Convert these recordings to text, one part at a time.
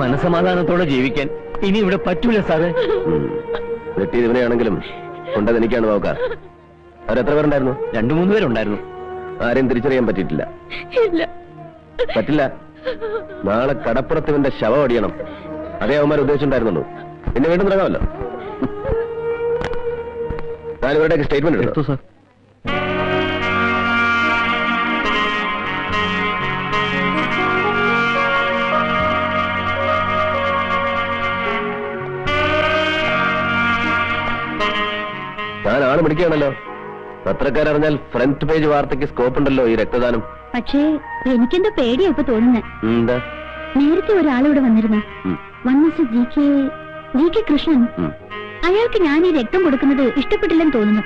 മനസമാധാനത്തോടെ ജീവിക്കാൻ ഇനി ഇവിടെ പറ്റൂല സാറേ. വെട്ടിയത് ഇവനെയാണെങ്കിലും കൊണ്ടത് എനിക്കാണ് നോക്കാം. അവരെത്ര പേരുണ്ടായിരുന്നു? 2-3 പേരുണ്ടായിരുന്നു. ആരെയും തിരിച്ചറിയാൻ പറ്റിയിട്ടില്ല. പറ്റില്ല. നാളെ കടപ്പുറത്ത് ഇവന്റെ ശവം അടിയണം. അതേ അവന്മാർ ഉദ്ദേശിച്ചിട്ടുണ്ടായിരുന്നുള്ളൂ. പിന്നെ വീണ്ടും തുടങ്ങാമല്ലോ. ഞാൻ ഇവരുടെയൊക്കെ സ്റ്റേറ്റ്മെന്റ് എടുത്തു സാർ. ഞാൻ ആള് പിടിക്കുകയാണല്ലോ. പത്രക്കാരറിഞ്ഞാൽ ഫ്രണ്ട് പേജ് വാർത്തയ്ക്ക് സ്കോപ്പ് ഉണ്ടല്ലോ ഈ രക്തദാനം. പക്ഷേ എനിക്കെന്തോ പേടിയാ ഇപ്പൊ തോന്നുന്നത്. എന്താ? നേരത്തെ ഒരാളിവിടെ വന്നിരുന്നു. G K Krishnan. അയാൾക്ക് ഞാൻ ഈ രക്തം കൊടുക്കുന്നത് ഇഷ്ടപ്പെട്ടില്ലെന്ന് തോന്നുന്നു.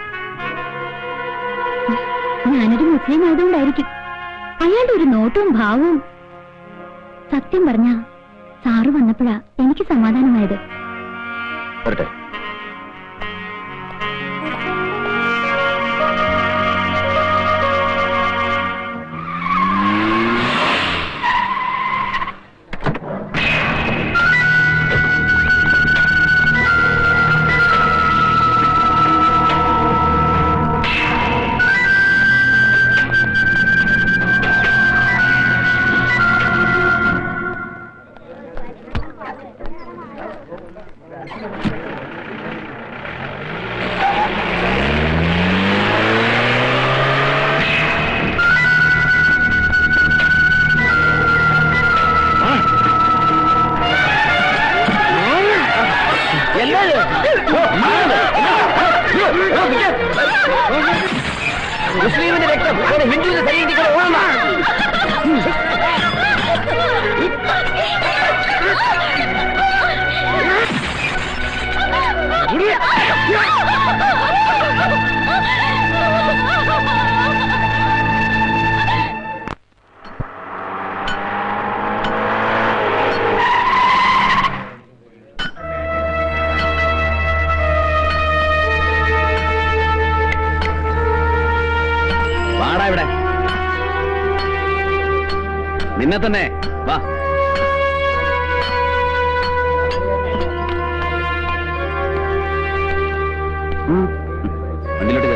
ഞാനൊരു മുസ്ലിം ആയതുകൊണ്ടായിരിക്കും. അയാളുടെ ഒരു നോട്ടവും ഭാവവും. സത്യം പറഞ്ഞ സാറ് വന്നപ്പോഴാ എനിക്ക് സമാധാനമായത്. മുസ്ലിമിന്റെ രക്തം ഹിന്ദുവിന്റെ ശരീരത്തിൽ ഓടണം. ഇവിടെ നിന്നെ തന്നെ വാ. വണ്ടിയിലോട്ട്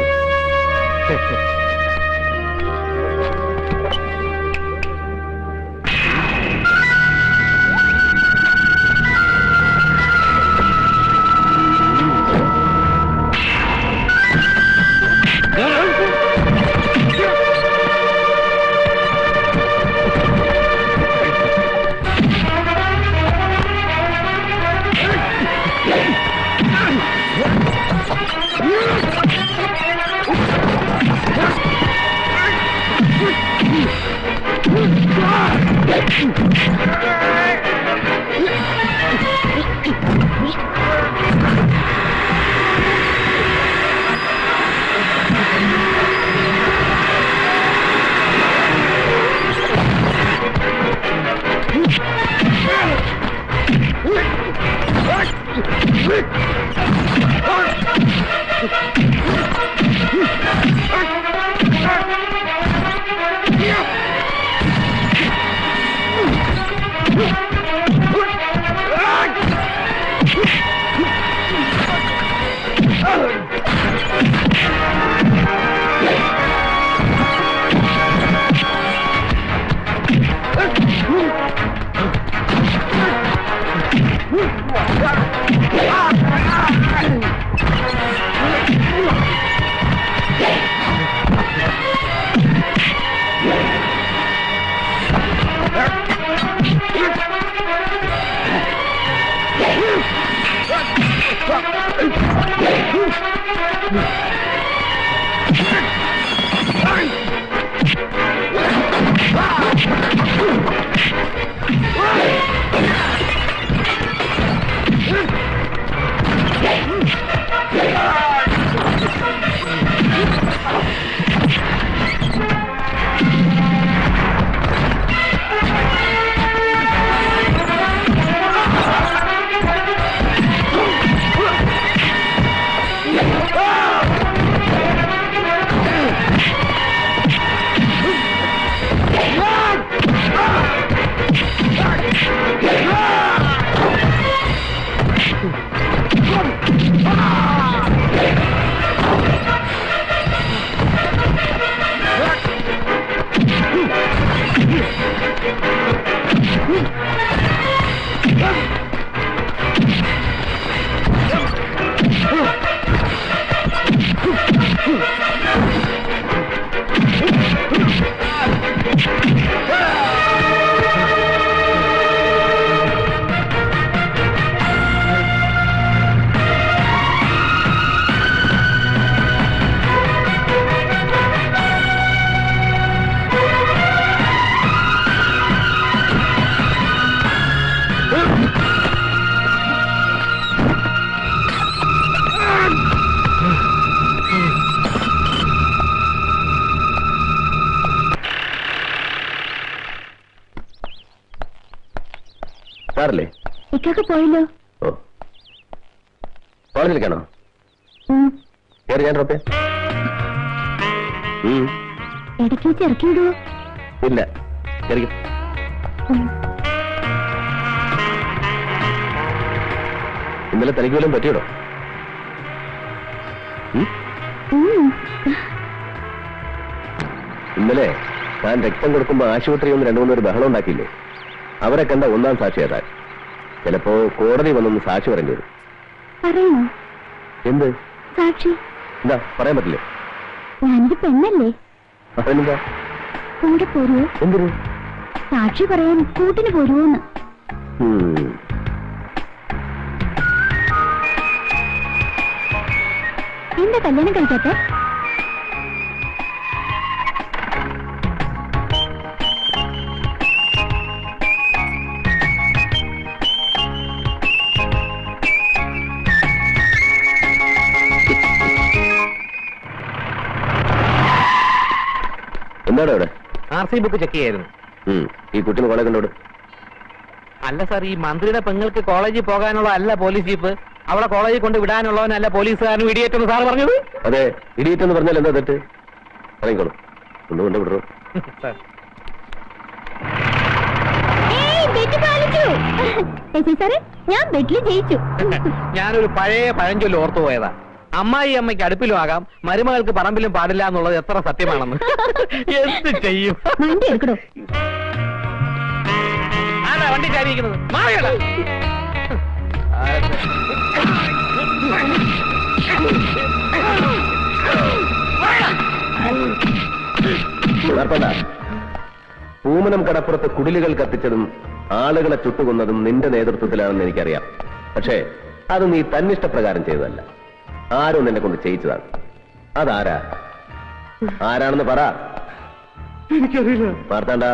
സാറല്ലേ? ഇക്കൊക്കെ പോയല്ലോ. ഓ, കോളേജിലേക്കാണോ? കയറി, ഞാൻ ഡ്രോപ്പ് ചെയ്യാം. ഇടയ്ക്ക് വെച്ച് ഇറക്കി വിടുവോ? ഇല്ല, കയറിക്കും. ഇന്നലെ തനിക്ക് വല്ലതും പറ്റിയോടോ? ഇന്നലെ താൻ രക്തം കൊടുക്കുമ്പോ ആശുപത്രി ഒന്ന് 2-3 പേര് ബഹളം ഉണ്ടാക്കിയില്ലേ? അവരെ കണ്ട ഒന്നാം സാക്ഷി അതാ. ചിലപ്പോ കോടതി വന്നൊന്ന് സാക്ഷി പറയേണ്ടി വരും. പറയണോ? എന്ത് സാക്ഷി? എന്താ പറയാൻ പറ്റില്ലേ? ഞാനൊരു പെണ്ണല്ലേ? അതിനെന്താ? കൂടെ പോരുവോ? എന്തിനു? സാക്ഷി പറയാൻ കൂട്ടിന് പോരുവോന്ന്. എന്താ കല്യാണം കഴിക്കാത്തെ? എന്താടോ ഇവിടെ? RC ബുക്ക് ചെക്ക് ചെയ്യായിരുന്നു. ഈ കുട്ടിന് കോളേജ് കണ്ടോട്. അല്ല സാർ, ഈ മന്ത്രിയുടെ പെങ്ങൾക്ക് കോളേജിൽ പോകാനുള്ള അല്ല പോലീസ് ജീപ്പ്, അവളെ കോളേജിൽ കൊണ്ട് വിടാനുള്ളവനല്ല പോലീസുകാരനും ഇടിയേറ്റെന്ന് സാർ പറഞ്ഞത്. അതെ, ഇടിയേറ്റെന്ന് പറഞ്ഞാൽ എന്താ തെറ്റ്? ഇറങ്ങിക്കോളൂ, ഒന്നുകൊണ്ട് വിടറോ. ഞാൻ ബെറ്റിൽ ജയിച്ചു. ഞാനൊരു പഴയ പഴഞ്ചൊല്ല് ഓർത്തു പോയതാ. അമ്മായി അമ്മയ്ക്ക് അടുപ്പിലും ആകാം, മരുമകൾക്ക് പറമ്പിലും പാടില്ല എന്നുള്ളത് എത്ര സത്യമാണെന്ന്. എന്ത് ചെയ്യും? വണ്ടി എടുക്കണോ? ആരാ വണ്ടി ചാരിയിരിക്കുന്നത്? മാറിയടാ. പൂമനം കടപ്പുറത്ത് കുടിലുകൾ കത്തിച്ചതും ആളുകളെ ചുട്ടുകൊന്നതും നിന്റെ നേതൃത്വത്തിലാണെന്ന് എനിക്കറിയാം. പക്ഷേ അത് നീ തന്നിഷ്ടപ്രകാരം ചെയ്തതല്ല, ആരോ നിന്നെ കൊണ്ട് ചെയ്യിച്ചതാണ്. അതാരാ? ആരാണെന്ന് പറ. എനിക്കറിയില്ല. മാർത്താണ്ട,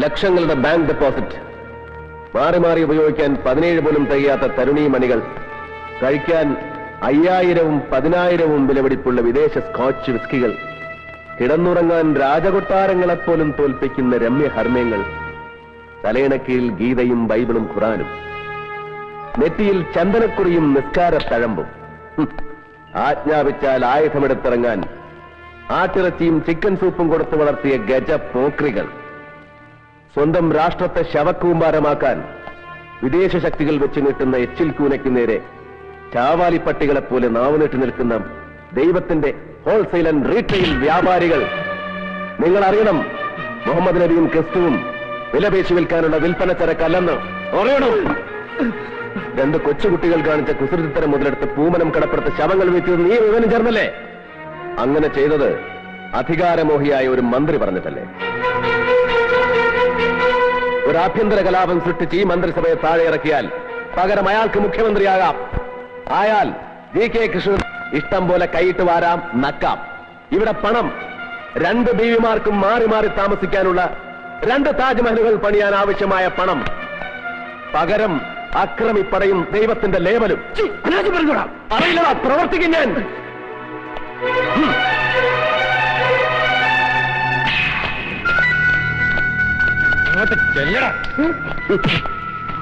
ലക്ഷങ്ങളുടെ ബാങ്ക് ഡെപ്പോസിറ്റ്, മാറി മാറി ഉപയോഗിക്കാൻ 17 പോലും തികയാത്ത തരുണീ മണികൾ, കഴിക്കാൻ 5000-ഉം 10000-ഉം വിലപിടിപ്പുള്ള വിദേശ സ്കോച്ച് വിസ്കികൾ, കിടന്നുറങ്ങാൻ രാജകൊട്ടാരങ്ങളെപ്പോലും തോൽപ്പിക്കുന്ന രമ്യഹർമ്മ്യങ്ങൾ, തലയിണക്കീഴിൽ ഗീതയും ബൈബിളും ഖുറാനും, നെറ്റിയിൽ ചന്ദനക്കുറിയും നിസ്കാര തഴമ്പും, ആജ്ഞാപിച്ചാൽ ആയുധമെടുത്തിറങ്ങാൻ ആട്ടിറച്ചിയും ചിക്കൻ സൂപ്പും കൊടുത്തു വളർത്തിയ ഗജ പോക്രികൾ, സ്വന്തം രാഷ്ട്രത്തെ ശവക്കൂമ്പാരമാക്കാൻ വിദേശ ശക്തികൾ വെച്ച് നീട്ടുന്ന എച്ചിൽ കൂനയ്ക്ക് നേരെ ചാവാലിപ്പട്ടികളെപ്പോലെ നാവുനീട്ടി നിൽക്കുന്ന ദൈവത്തിന്റെ ഹോൾസെയിൽ ആൻഡ് റീറ്റെയിൽ വ്യാപാരികൾ. നിങ്ങൾ അറിയണം, മുഹമ്മദ് നബിയും ക്രിസ്തുവും വിലപേശി വിൽക്കാനുള്ള വിൽപ്പന ചരക്കല്ലെന്ന് അറിയണം. 2 കൊച്ചുകുട്ടികൾ കാണിച്ച കുസൃതിത്തരം മുതലെടുത്ത് പൂമനം കടപ്പുറത്ത് ശവങ്ങൾ വീഴ്ത്തിയത് നീ വിവരം ചേർന്നല്ലേ? അങ്ങനെ ചെയ്തത് അധികാരമോഹിയായ ഒരു മന്ത്രി പറഞ്ഞിട്ടല്ലേ? ഒരു ആഭ്യന്തര കലാപം സൃഷ്ടിച്ച് ഈ മന്ത്രിസഭയെ താഴെ ഇറക്കിയാൽ പകരം അയാൾക്ക് മുഖ്യമന്ത്രിയാകാം. ആയാൽ GK കൃഷ്ണൻ ഇഷ്ടം പോലെ കൈയിട്ട് വാരാം, നക്കാം. ഇവിടെ പണം 2 ബീവിമാർക്കും മാറി മാറി താമസിക്കാനുള്ള 2 താജ്മഹലുകൾ പണിയാൻ ആവശ്യമായ പണം. പകരം അക്രമിപ്പടയും ദൈവത്തിന്റെ ലേബലും. അറിയില്ലടാ, പ്രവർത്തിക്കും ഞാൻ.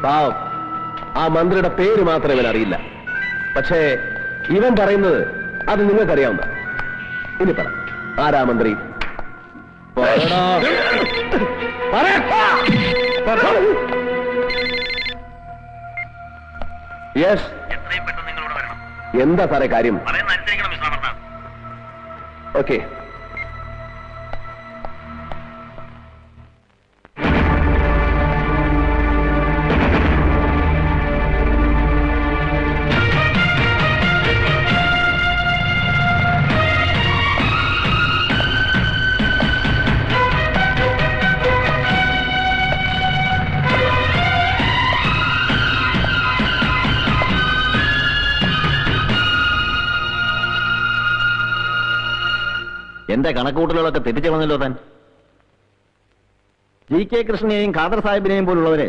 പാവം ആ മന്ത്രിയുടെ പേര് മാത്രമേ ഇവൻ അറിയില്ല. പക്ഷേ ഇവൻ പറയുന്നത് അത് നിങ്ങൾക്കറിയാവുന്ന. ഇനി പറ, ആരാ മന്ത്രി? യെസ്, എന്താ സാറേ കാര്യം? ഓക്കെ. എന്റെ കണക്കുകൂട്ടലുകളൊക്കെ തെറ്റിച്ചു വന്നല്ലോ താൻ. GK കൃഷ്ണനെയും ഖാദർ സാഹിബിനെയും പോലുള്ളവരെ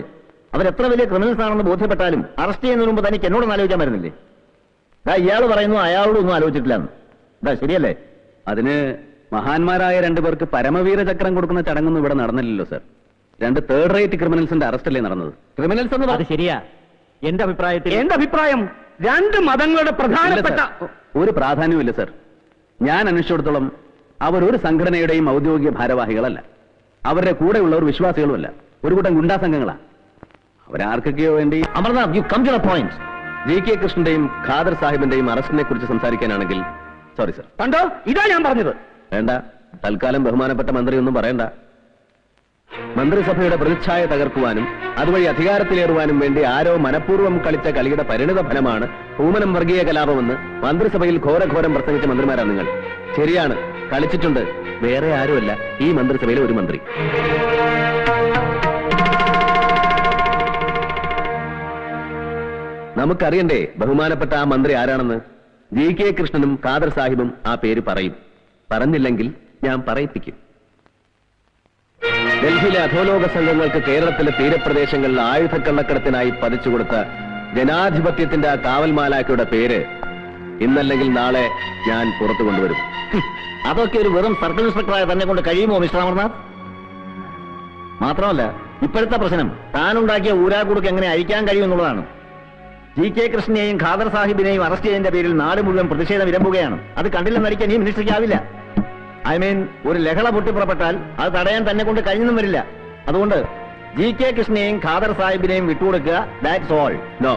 അവരെത്ര വലിയ ക്രിമിനൽസ് ആണെന്ന് ബോധ്യപ്പെട്ടാലും അറസ്റ്റ് ചെയ്യുന്നതിന് മുമ്പ് തനിക്ക് എന്നോടൊന്നും ആലോചിക്കാൻ വരുന്നില്ലേ? ഇയാൾ പറയുന്നു അയാളോടൊന്നും ആലോചിച്ചിട്ടില്ലെന്ന്. ശരിയല്ലേ? അതിന് മഹാന്മാരായ രണ്ടുപേർക്ക് പരമവീര ചക്രം കൊടുക്കുന്ന ചടങ്ങൊന്നും ഇവിടെ നടന്നില്ലല്ലോ സർ. 2 തേർഡ് റേറ്റ് ക്രിമിനൽസിന്റെ അറസ്റ്റല്ലേ നടന്നത്? ക്രിമിനൽസ് എന്ന് അത് ശരിയാ. എന്റെ അഭിപ്രായം 2 മതങ്ങളുടെ പ്രധാനപ്പെട്ട ഒരു പ്രാധാന്യമില്ല സർ. ഞാൻ അന്വേഷിച്ചിടത്തോളം അവർ ഒരു സംഘടനയുടെയും ഔദ്യോഗിക ഭാരവാഹികളല്ല. അവരുടെ കൂടെയുള്ളവർ വിശ്വാസികളുമല്ല. ഒരു കൂട്ടം ഗുണ്ടാ സംഘങ്ങളാ. അവരാർക്കൊക്കെയോ വേണ്ടി. Amarnath, you come to the point. GK കൃഷ്ണന്റെയും ഖാദർ സാഹിബിന്റെയും അറസ്റ്റിനെ കുറിച്ച് സംസാരിക്കാനാണെങ്കിൽ സോറി സർ. കണ്ടോ, ഇതാ ഞാൻ പറഞ്ഞത്. വേണ്ട, തൽക്കാലം ബഹുമാനപ്പെട്ട മന്ത്രി ഒന്നും പറയണ്ട. മന്ത്രിസഭയുടെ പ്രതിച്ഛായ തകർക്കുവാനും അതുവഴി അധികാരത്തിലേറുവാനും വേണ്ടി ആരോ മനഃപൂർവ്വം കളിച്ച കളിയുടെ പരിണിത ഫലമാണ് പൂമനം വർഗീയ കലാപമെന്ന് മന്ത്രിസഭയിൽ ഘോരഘോരം പ്രസംഗിച്ച മന്ത്രിമാരാണ് നിങ്ങൾ. ശരിയാണ്, കളിച്ചിട്ടുണ്ട്. വേറെ ആരുമല്ല, ഈ മന്ത്രിസഭയിലെ ഒരു മന്ത്രി. നമുക്കറിയണ്ടേ ബഹുമാനപ്പെട്ട ആ മന്ത്രി ആരാണെന്ന്? GK കൃഷ്ണനും ഖാദർ സാഹിബും ആ പേര് പറയും. പറഞ്ഞില്ലെങ്കിൽ ഞാൻ പറയിപ്പിക്കും. ഡൽഹിയിലെ അധോലോക സംഘങ്ങൾക്ക് കേരളത്തിലെ തീരപ്രദേശങ്ങളിൽ ആയുധക്കള്ളക്കടത്തിനായി പതിച്ചുകൊടുത്ത ജനാധിപത്യത്തിന്റെ ആ കാവൽമാലാക്കയുടെ പേര് ഇന്നല്ലെങ്കിൽ നാളെ ഞാൻ പുറത്തു കൊണ്ടുവരും. അതൊക്കെ ഒരു വെറും സർക്കിൾ ഇൻസ്പെക്ടറായ തന്നെ കൊണ്ട് കഴിയുമോ മിസ്റ്റർ അമർനാഥ്? മാത്രമല്ല, ഇപ്പോഴത്തെ പ്രശ്നം താനുണ്ടാക്കിയ ഊരാക്കുടുക്ക് എങ്ങനെ അഴിക്കാൻ കഴിയുമെന്നുള്ളതാണ്. GK കൃഷ്ണനെയും ഖാദർ സാഹിബിനെയും അറസ്റ്റ് ചെയ്തതിന്റെ പേരിൽ നാട് മുഴുവൻ പ്രതിഷേധം ഇരമ്പുകയാണ്. അത് കണ്ടില്ലെന്നടിക്കാൻ ഈ മിനിസ്റ്ററിക്കാവില്ല. ഒരു ലഹള പൊട്ടിപ്പുറപ്പെട്ടാൽ അത് തടയാൻ തന്നെ കൊണ്ട് കഴിഞ്ഞൊന്നും വരില്ല. അതുകൊണ്ട് GK കൃഷ്ണനെയും ഖാദർ സാഹിബിനെയും വിട്ടുകൊടുക്കുക. That's all. നോ.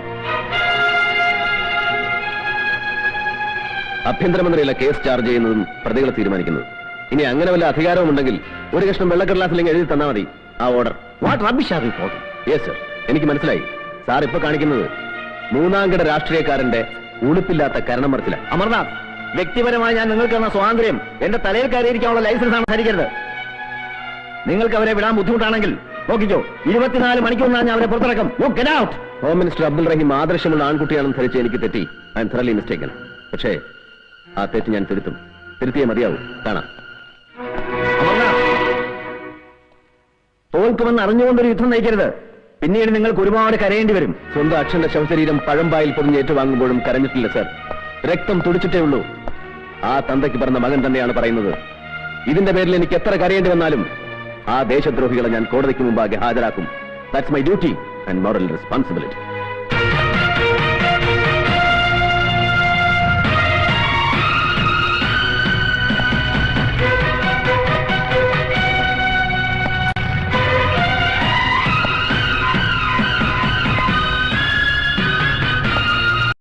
ആഭ്യന്തരമന്ത്രിയല്ല കേസ് ചാർജ് ചെയ്യുന്നതും പ്രതികളെ തീരുമാനിക്കുന്നത്. ഇനി അങ്ങനെ വല്ല അധികാരവും ഉണ്ടെങ്കിൽ ഒരു കഷ്ണം വെള്ളക്കടലാസിലേക്ക് എഴുതി തന്നാൽ മതി ആ order. What rubbish are you talking? Yes sir, എനിക്ക് മനസ്സിലായി. സാർ ഇപ്പൊ കാണിക്കുന്നത് മൂന്നാംകിട രാഷ്ട്രീയക്കാരന്റെ ഉളുപ്പില്ലാത്ത കരണം മറിച്ചില്ല. അമർനാഥ്, വ്യക്തിപരമായി ഞാൻ നിങ്ങൾക്ക് തന്ന സ്വാതന്ത്ര്യം എന്റെ തലയിൽ കയറിയിരിക്കാനുള്ള ലൈസൻസ് ആണ് ധരിക്കരുത്. നിങ്ങൾക്ക് അവരെ വിടാൻ ബുദ്ധിമുട്ടാണെങ്കിൽ നോക്കിക്കോ, 24 മണിക്കൂറിനാണ് ഞാൻ അവരെ പുറത്തിറക്കും. You get out. Home minister Abdul Rahim ആദർശമുള്ള ആൺകുട്ടിയാണെന്ന് ധരിച്ച് എനിക്ക് തെറ്റി. I am thoroughly mistaken. പക്ഷേ ആ തെറ്റ് ഞാൻ തിരുത്തിയേ മതിയാവും. കാണാം. തോൽക്കുമെന്ന് അറിഞ്ഞുകൊണ്ടൊരു യുദ്ധം നയിക്കരുത്. പിന്നീട് നിങ്ങൾക്ക് ഒരുപാട് കരയേണ്ടി വരും. സ്വന്തം അച്ഛന്റെ ശവശരീരം പഴമ്പായിൽ പൊതിഞ്ഞ് ഏറ്റുവാങ്ങുമ്പോഴും കരഞ്ഞിട്ടില്ല സർ. രക്തം തുടിച്ചിട്ടേ ഉള്ളൂ. ആ തന്തയ്ക്ക് പറഞ്ഞ മകൻ തന്നെയാണ് പറയുന്നത്. ഇതിന്റെ പേരിൽ എനിക്ക് എത്ര കരയേണ്ടി വന്നാലും ആ ദേശദ്രോഹികളെ ഞാൻ കോടതിക്ക് മുമ്പാകെ ഹാജരാക്കും. That's my duty and moral responsibility.